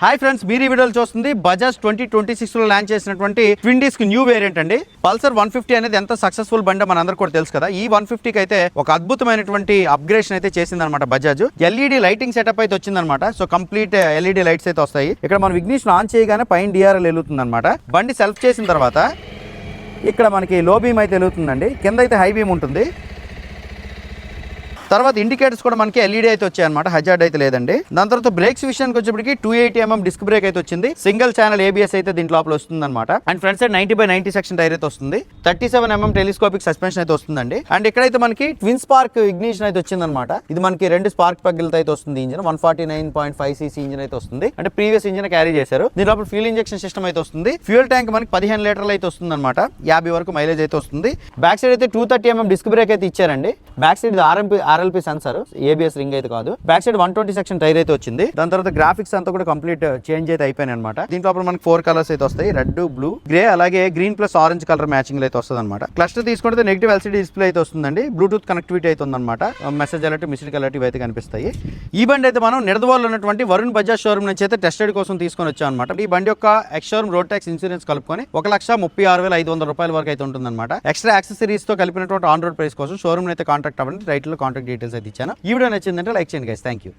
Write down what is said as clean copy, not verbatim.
Hi friends, మీరు ఈ వీడియోలో చూస్తుంది బజాజ్ 2026 లో లాంచ్ చేసినటువంటి ట్విన్ డిస్క్ న్యూ వేరియంట్ అండి. పల్సర్ 150 అనేది ఎంత సక్సెస్ఫుల్ బండి మనందరికీ కూడా తెలుసు కదా. ఈ 150 కి అయితే ఒక అద్భుతమైనటువంటి అప్గ్రేషన్ అయితే చేసిందనమాట బజాజ్. ఎల్ఈడి లైటింగ్ సెటప్ అయితే వచ్చిందనమాట. సో కంప్లీట్ ఎల్ఈడి లైట్స్ అయితే వస్తాయి. ఇక్కడ మనం ఇగ్నిషన్ ఆన్ చేయగానే పైన డిఆర్ఎల్ వెలుగుతుంది అనమాట. బండి సెల్ఫ్ చేసిన తర్వాత ఇక్కడ మనకి లో బీమ్ అయితే వెలుగుతుందండి, కింద అయితే హై బీమ్ ఉంటుంది. తర్వాత ఇండికేటర్స్ కూడా మనకి ఎల్ఈడి అయితే వచ్చాయన్నమాట, హజార్డ్ అయితే లేదండి. దాని తర్వాత బ్రేక్స్ విషయానికి వచ్చేప్పటికి 280mm డిస్క్ బ్రేక్ అయితే వచ్చింది. సింగిల్ ఛానల్ ఏబిఎస్ అయితే దీంట్లో లోపల వస్తుంది అనమాట. And front side 90/90 section tyre అయితే వస్తుంది. 37mm టెలిస్కోపిక్ సస్పెన్షన్ అయితే వస్తుందండి. అండ్ ఇక్కడైతే మనకి ట్విన్ స్పార్క్ ఇగ్నిషన్ అయితే వచ్చిందనమాట. ఇది మనకి 2 స్పార్క్ ప్లగ్లతో అయితే వస్తుంది. ఇంజిన్ 149.5cc ఇంజిన్ అయితే వస్తుంది. అంటే ప్రీవియస్ ఇంజిన్ క్యారీ చేశారు. దీని లోపల ఫ్యూల్ ఇంజెక్షన్ సిస్టమ్ అయితే వస్తుంది. ఫ్యూల్ ట్యాంక్ మనకి 15 లీటర్లు అయితే వస్తుంది అనమాట. 50 వరకు మైలేజ్ అయితే వస్తుంది. బ్యాక్ సైడ్ అయితే 230mm డిస్క్ బ్రేక్ అయితే ఇచ్చారండి. Back side RLP sensor, ABS ring అయితే కాదు. బ్యాక్ సైడ్ 120 సెక్షన్ టైర్ అయితే వచ్చింది. దాని తర్వాత గ్రాఫిక్స్ అంతా కూడా కంప్లీట్ చేంజ్ అయితే అయిపోయినాయి అనమాట. దీంట్లో మనకి 4 కలర్స్ అయితే వస్తాయి, రెడ్, బ్లూ, గ్రే, అలాగే green plus orange colour matching అయితే వస్తుంది అనమాట. క్లస్టర్ తీసుకుంటే నెగిటివ్ ఎల్సిడి డిస్ప్లే అయితే వస్తుందండి. బ్లూటూత్ కనెక్టివిటీ అయితే ఉందన్నమాట. మెసేజ్ అలర్ట్, మిస్డ్ అలర్ట్ అయితే కనిపిస్తాయి. ఈ బండి అయితే మనం నిడదవోలులో ఉన్నటువంటి వరుణ్ బజాజ్ షోరూమ్ నుంచి అయితే టెస్ట్ రైడ్ కోసం తీసుకొని వచ్చాం అనమాట. ఈ బండి యొక్క ex showroom road tax insurance కలుపుకొని 1,36,500 రూపాయల వరకు అయితే ఉంటుంది అనమాట. ఎక్స్ట్రా యాక్సెసరీస్ తో కలిపినటువంటి ఆన్ రోడ్ ప్రైస్ కోసం షోరూమ్ అయితే కాంటాక్ట్ అవ్వండి. రైట్ లో కాంటాక్ట్ డీటెయిల్స్ అయితే ఇచ్చాను. ఈ వీడియో నచ్చిందంటే లైక్ చేయండి గైస్. Thank you.